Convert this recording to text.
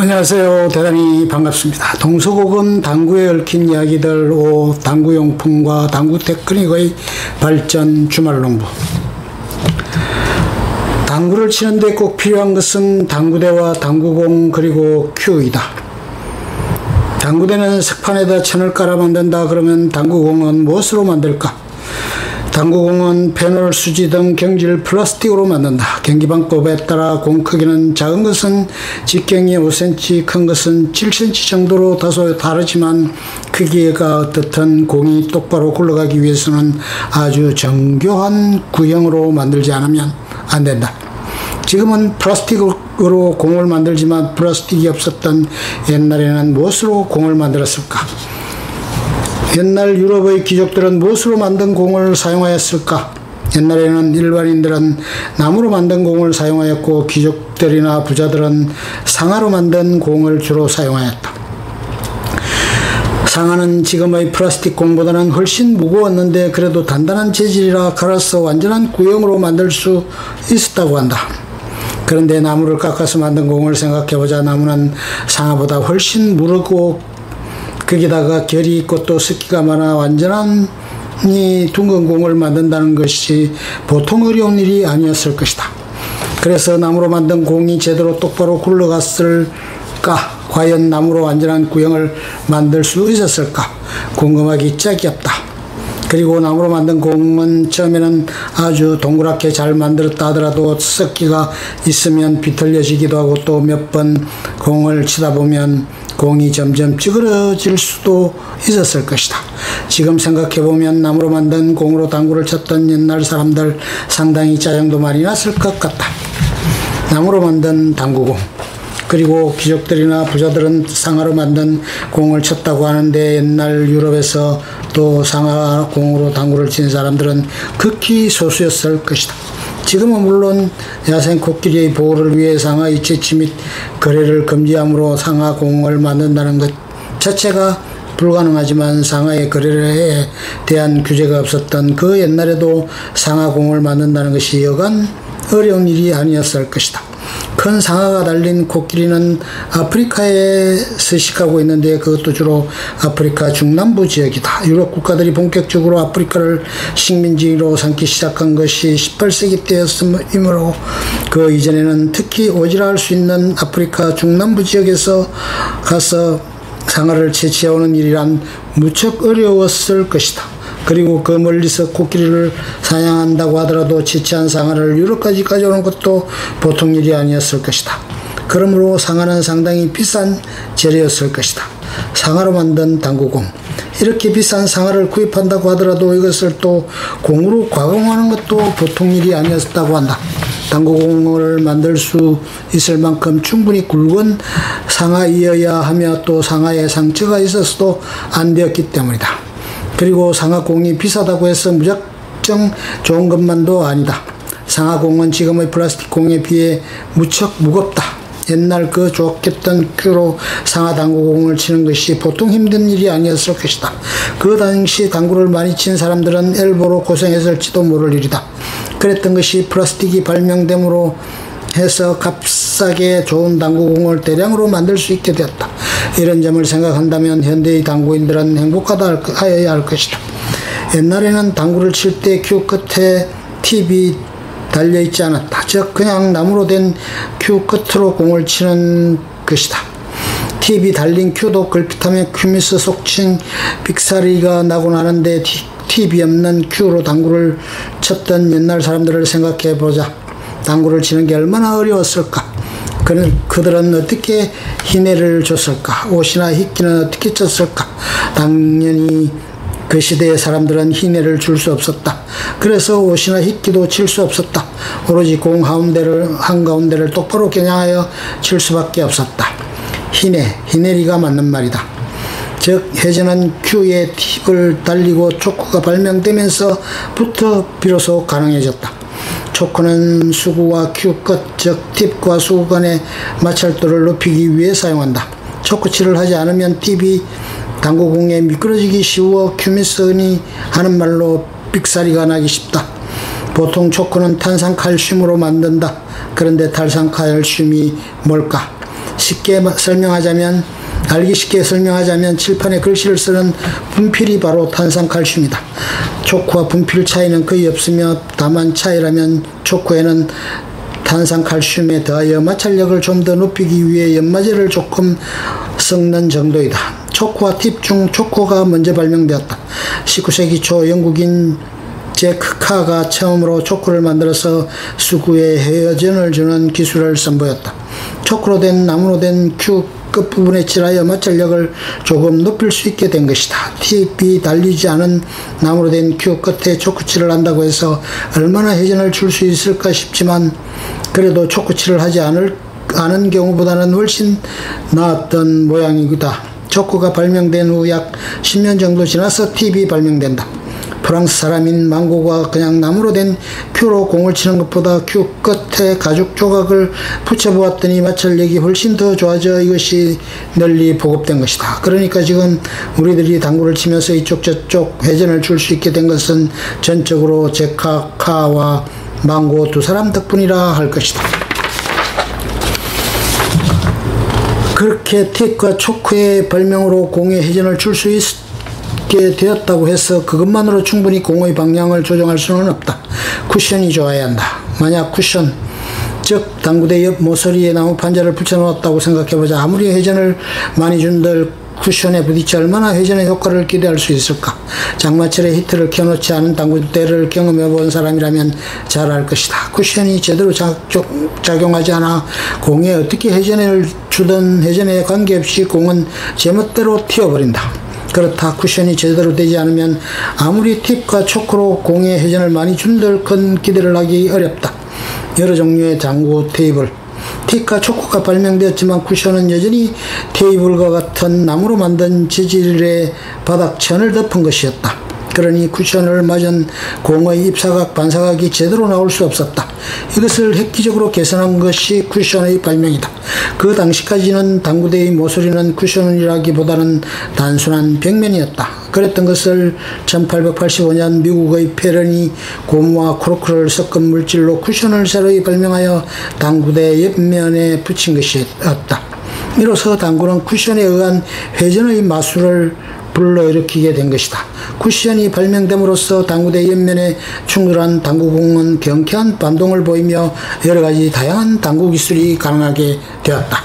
안녕하세요. 대단히 반갑습니다. 동서고금 당구에 얽힌 이야기들 5. 당구용품과 당구 테크닉의 발전 주말농부. 당구를 치는데 꼭 필요한 것은 당구대와 당구공 그리고 큐이다. 당구대는 색판에다 천을 깔아 만든다. 그러면 당구공은 무엇으로 만들까? 당구공은 패널, 수지 등 경질 플라스틱으로 만든다. 경기방법에 따라 공 크기는 작은 것은 직경이 5cm, 큰 것은 7cm 정도로 다소 다르지만 크기가 어떻든 공이 똑바로 굴러가기 위해서는 아주 정교한 구형으로 만들지 않으면 안 된다. 지금은 플라스틱으로 공을 만들지만 플라스틱이 없었던 옛날에는 무엇으로 공을 만들었을까? 옛날 유럽의 귀족들은 무엇으로 만든 공을 사용하였을까? 옛날에는 일반인들은 나무로 만든 공을 사용하였고 귀족들이나 부자들은 상아로 만든 공을 주로 사용하였다. 상아는 지금의 플라스틱 공보다는 훨씬 무거웠는데 그래도 단단한 재질이라 갈아서 완전한 구형으로 만들 수 있었다고 한다. 그런데 나무를 깎아서 만든 공을 생각해보자. 나무는 상아보다 훨씬 무르고 거기다가 결이 있고 또 습기가 많아 완전한 둥근 공을 만든다는 것이 보통 어려운 일이 아니었을 것이다. 그래서 나무로 만든 공이 제대로 똑바로 굴러갔을까? 과연 나무로 완전한 구형을 만들 수 있었을까? 궁금하기 짝이 없다. 그리고 나무로 만든 공은 처음에는 아주 동그랗게 잘 만들었다 하더라도 습기가 있으면 비틀려지기도 하고 또 몇 번 공을 치다 보면 공이 점점 찌그러질 수도 있었을 것이다. 지금 생각해보면 나무로 만든 공으로 당구를 쳤던 옛날 사람들 상당히 짜증도 많이 났을 것 같다. 나무로 만든 당구공. 그리고 귀족들이나 부자들은 상아로 만든 공을 쳤다고 하는데 옛날 유럽에서 또 상아 공으로 당구를 친 사람들은 극히 소수였을 것이다. 지금은 물론 야생 코끼리의 보호를 위해 상아의 채취 및 거래를 금지함으로 상아 공을 만든다는 것 자체가 불가능하지만 상아의 거래에 대한 규제가 없었던 그 옛날에도 상아 공을 만든다는 것이 여간 어려운 일이 아니었을 것이다. 큰 상아가 달린 코끼리는 아프리카에 서식하고 있는데 그것도 주로 아프리카 중남부 지역이다. 유럽 국가들이 본격적으로 아프리카를 식민지로 삼기 시작한 것이 18세기 때였으므로 그 이전에는 특히 오지랖할 수 있는 아프리카 중남부 지역에서 가서 상아를 채취해오는 일이란 무척 어려웠을 것이다. 그리고 그 멀리서 코끼리를 사냥한다고 하더라도 채취한 상아를 유럽까지 가져오는 것도 보통 일이 아니었을 것이다. 그러므로 상아는 상당히 비싼 재료였을 것이다. 상아로 만든 당구공. 이렇게 비싼 상아를 구입한다고 하더라도 이것을 또 공으로 가공하는 것도 보통 일이 아니었다고 한다. 당구공을 만들 수 있을 만큼 충분히 굵은 상아이어야 하며 또 상아에 상처가 있어서도 안 되었기 때문이다. 그리고 상아공이 비싸다고 해서 무작정 좋은 것만도 아니다. 상아공은 지금의 플라스틱 공에 비해 무척 무겁다. 옛날 그 좋겠던 큐로 상아 당구공을 치는 것이 보통 힘든 일이 아니었을 것이다. 그 당시 당구를 많이 친 사람들은 엘보로 고생했을지도 모를 일이다. 그랬던 것이 플라스틱이 발명됨으로 해서 값싸게 좋은 당구공을 대량으로 만들 수 있게 되었다. 이런 점을 생각한다면 현대의 당구인들은 행복하다 하여야 할 것이다. 옛날에는 당구를 칠 때 큐 끝에 팁이 달려있지 않았다. 즉 그냥 나무로 된 큐 끝으로 공을 치는 것이다. 팁이 달린 큐도 걸핏하면 큐미스 속칭 삑사리가 나곤 하는데 팁이 없는 큐로 당구를 쳤던 옛날 사람들을 생각해보자. 당구를 치는 게 얼마나 어려웠을까? 그들은 어떻게 희내를 줬을까? 옷이나 희끼는 어떻게 쳤을까? 당연히 그 시대의 사람들은 희내를 줄 수 없었다. 그래서 옷이나 희끼도 칠 수 없었다. 오로지 공 한가운데를 똑바로 겨냥하여 칠 수밖에 없었다. 희내리가 맞는 말이다. 즉 해전은 큐에 팁을 달리고 초크가 발명되면서부터 비로소 가능해졌다. 초크는 수구와 큐 끝, 즉 팁과 수구 간의 마찰도를 높이기 위해 사용한다. 초크칠을 하지 않으면 팁이 당구공에 미끄러지기 쉬워 큐미스니 하는 말로 삑사리가 나기 쉽다. 보통 초크는 탄산칼슘으로 만든다. 그런데 탄산칼슘이 뭘까? 알기 쉽게 설명하자면 칠판에 글씨를 쓰는 분필이 바로 탄산칼슘이다. 초코와 분필 차이는 거의 없으며 다만 차이라면 초코에는 탄산칼슘에 더하여 마찰력을 좀 더 높이기 위해 연마제를 조금 섞는 정도이다. 초코와 팁 중 초코가 먼저 발명되었다. 19세기 초 영국인 제크 카가 처음으로 초코를 만들어서 수구에 헤어전을 주는 기술을 선보였다. 초코로 된 나무로 된 큐 끝부분에 칠하여 마찰력을 조금 높일 수 있게 된 것이다. 팁이 달리지 않은 나무로 된 큐 끝에 초코칠을 한다고 해서 얼마나 회전을 줄 수 있을까 싶지만 그래도 초코칠을 하지 않은 경우보다는 훨씬 나았던 모양이다. 초코가 발명된 후 약 10년 정도 지나서 팁이 발명된다. 프랑스 사람인 망고가 그냥 나무로 된 큐로 공을 치는 것보다 큐 끝에 가죽 조각을 붙여보았더니 마찰력이 훨씬 더 좋아져 이것이 널리 보급된 것이다. 그러니까 지금 우리들이 당구를 치면서 이쪽 저쪽 회전을 줄 수 있게 된 것은 전적으로 제카 카와 망고 두 사람 덕분이라 할 것이다. 그렇게 팁과 초코의 발명으로 공의 회전을 줄 수 있게 되었다고 해서 그것만으로 충분히 공의 방향을 조정할 수는 없다. 쿠션이 좋아야 한다. 만약 쿠션, 즉 당구대 옆 모서리에 나무 판자를 붙여놓았다고 생각해보자. 아무리 회전을 많이 준들 쿠션에 부딪혀 얼마나 회전의 효과를 기대할 수 있을까? 장마철에 히트를 켜놓지 않은 당구대를 경험해본 사람이라면 잘 알 것이다. 쿠션이 제대로 작용하지 않아 공에 어떻게 회전을 주든 회전에 관계없이 공은 제멋대로 튀어버린다. 그렇다. 쿠션이 제대로 되지 않으면 아무리 팁과 초코로 공에 회전을 많이 준들 큰 기대를 하기 어렵다. 여러 종류의 당구 테이블, 팁과 초코가 발명되었지만 쿠션은 여전히 테이블과 같은 나무로 만든 재질의 바닥천을 덮은 것이었다. 그러니 쿠션을 맞은 공의 입사각, 반사각이 제대로 나올 수 없었다. 이것을 획기적으로 개선한 것이 쿠션의 발명이다. 그 당시까지는 당구대의 모서리는 쿠션이라기보다는 단순한 벽면이었다. 그랬던 것을 1885년 미국의 페런이 고무와 코르크를 섞은 물질로 쿠션을 새로이 발명하여 당구대 옆면에 붙인 것이었다. 이로써 당구는 쿠션에 의한 회전의 마술을 불러일으키게 된 것이다. 쿠션이 발명됨으로써 당구대 옆면에 충돌한 당구공은 경쾌한 반동을 보이며 여러가지 다양한 당구 기술이 가능하게 되었다.